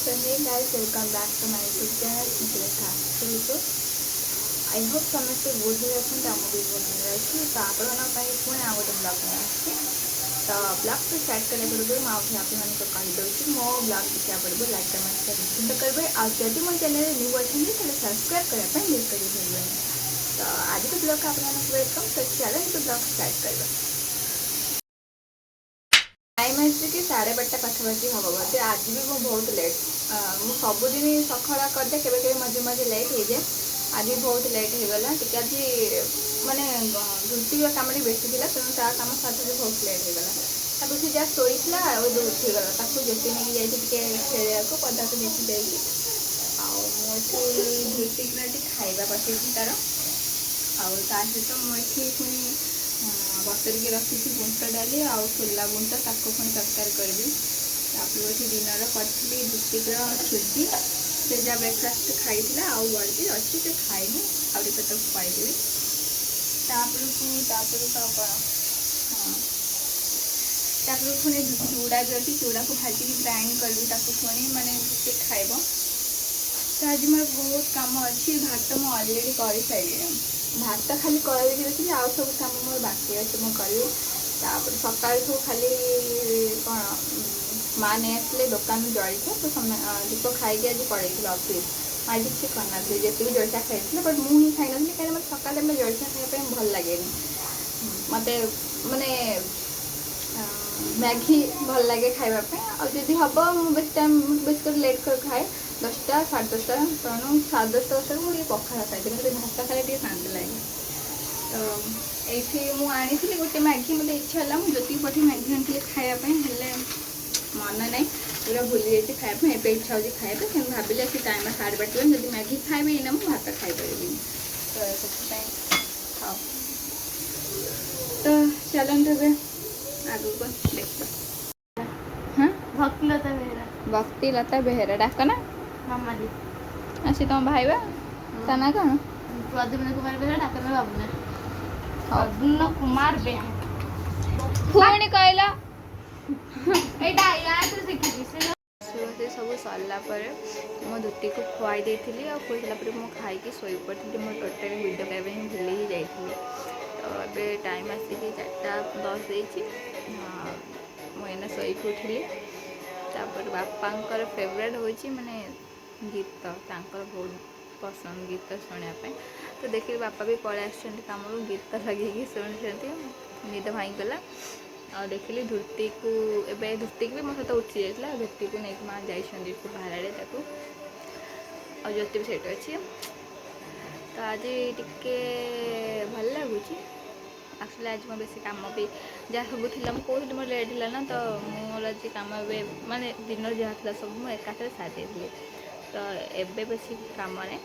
So hey guys, welcome back to my YouTube channel Surekha Telugu. I hope ସମସ୍ତେ ବହୁତ ଭଲ ଅଛନ୍ତି। ଆମ ବି ବହୁତ ଭଲ ଅଛି। ତ ଆପଣମାନଙ୍କ ପାଇଁ ପୁଣି ଆଉ ଗୋଟେ ବ୍ଲଗ୍ ନେଇ ଆସିଛି। ତ ବ୍ଲଗ୍କୁ ଷ୍ଟାର୍ଟ କରିବା ପୂର୍ବରୁ ମୁଁ ଆଉ ଆପଣମାନଙ୍କୁ କହିଦେଉଛି ମୋ ବ୍ଲଗ୍ ଦେଖିବା ପୂର୍ବରୁ ଲାଇକ୍ କମେଣ୍ଟ ସେୟାର ନିଶ୍ଚିନ୍ତ କରିବେ। ଆଉ ଯଦି ମୋ ଚ୍ୟାନେଲରେ ନ୍ୟୁ ଅଛନ୍ତି ତାହେଲେ ସବସ୍କ୍ରାଇବ୍ କରିବା ପାଇଁ ମିସ୍ କରିପାରିବେନି। ତ ଆଜିର ବ୍ଲଗ୍କୁ ଆପଣମାନଙ୍କୁ ୱେଲକମ୍। ତ ଚାଲନ୍ତୁ ବ୍ଲଗ୍ ଷ୍ଟାର୍ଟ କରିବା। टाइम आसिक 12:30 पाखापाखि हम बोलते आज भी मुझे बहुत लेट मुझे सबुदिन सकाल करदे के मझे मझे लेट हो जाए। आज भी बहुत लेट हो गला टी आज माने धुती कम बेसी थी तेणु ता कम साथ भी बहुत लेट हो गला। सी जहाँ शोला उठीगला जेती नहीं जाए खेल पदा को देखी जाइए धुती खाଇବା पकई तार आहित मुझे पुणी बतरिकी रखी बुंट डाली आउ छोला बुंट ताको पुणी तरकारी करी ये दिनर करी धुतिकर छुटी से जहाँ ब्रेकफास्ट खाई आउ बड़ी अच्छी से खाइनी आगे खुआईदेवी पुणी चूड़ा भी अच्छी चूड़ा को भाजिकी ग्राइंड करी पुणी माने खाइब। तो आज मोर बहुत कम अच्छी भात मुझे अलरेडी कर सारे भात खाली कर आउ सब कम मोर बाकी अच्छे मुझे करी सका खाली कौन माँ नहीं आसले दुकान जलखिया तो दीप खाई आज पड़े ऑफिस आज किसी करना जी भी जलखिया खाई बट मुझे खाई नी कहीं मतलब सका जलखिया खाने भल लगे मत माने मैगी भल लगे खावाई आदि हम बेस टाइम बेस कर लेट कर खाए 10टा 10:30 तेणु 10:30 मुझे पखाड़ खाई भात खाई टे शांति लगे। तो ये मुझे गोटे मैगी मतलब इच्छा है मुझे जो पटे मैगी आनी खायापी मन ना पूरा भूली जाइए खायापी ए इच्छा हो खाया कि भाविले कि टाइम 12:30 जब मैगी खाइबे ना मुझे भात खाई पारि तो चलते आगू को देखा। हाँ भक्तिलता बेहेरा डाक ना आसी तुम भाईबा ता ना कौन प्रद्युम्न कुमार बेहेरा डाक ना बाबुना प्रद्युम्न कुमार बेहेरा पुणी कहला सब सरला मो धुती को खुआई देती और खुई सारापर मुझे खाई शोई पड़ी मो टोटाल भिडियो करने भूल ही जाइए। तो ये टाइम आसिक 4:10 मुझे शोक उठिली तापर बापांकर फेवरेट होची माने गीत बहुत पसंद गीत शुणापी। तो देखिए बापा भी पलि आम गीत लगे शुणी निद भाई गला और देखिली धुती को एवं धुती भी मो सहित उठी जाता धुती को नहीं माँ जाइए बाहर और ज्योति भी सही अच्छी। तो आज टिके भल लगुच एक्चुअली आज मैं बेसी कम भी जहाँ सब थी कहती मोर लेट है ना तो मोर आज कम माने दिन जहाँ थी सब मुझे एकाथरे सारी तो एबे बेसी कम नहीं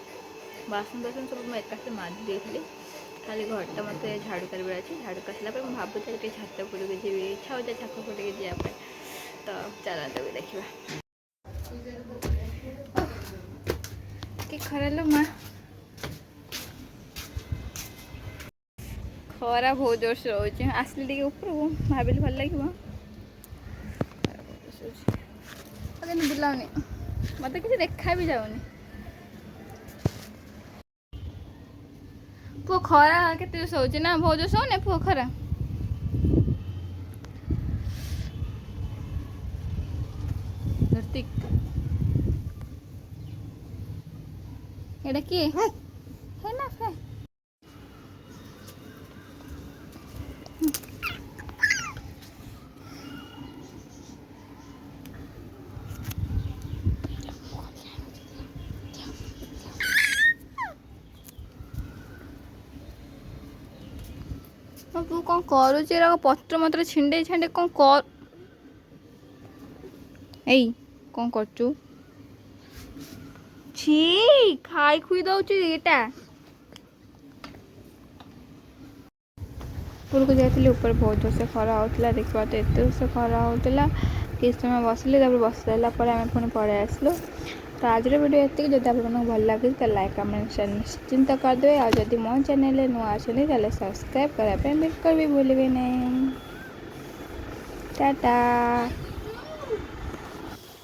बासन बासन सब मुझे एकाथरे माजी देती खाली घरटा मत झाड़ू कर अच्छी झाड़ू कर सारा मुझे भावुँ छात उपरक जी इच्छा हो छात उपरक जावाई। तो चलते भी देखा कि खरा लो माँ खरा बहुत जोर से रोचे आसली टे ऊपर भाविली भल लगे बुलाऊनी मत किसी देखा भी जाऊनी पु खरा के शोचे ना बहुत जोर शोने पु खरा एटा किए है ना फे तू कौन करुचे पत्र मत्र छिंडे छांडे कौन कर कौन करचु छी खाई खुई दौची एटा ऊपर को जाती ऊपर बहुत जोर से खरा होता देखा तो एत जोर से खरा होता किस समय बसली बस सारा आम पुणी पड़े आसलु। तो आज वीडियो ये जब आप भल लगे तो लाइक कमेंट शेयर निश्चिंत करदे और जब मो चैनल नुआ अच्छे सब्सक्राइब करने बिल्कुल भी भूलिए नहीं। टाटा।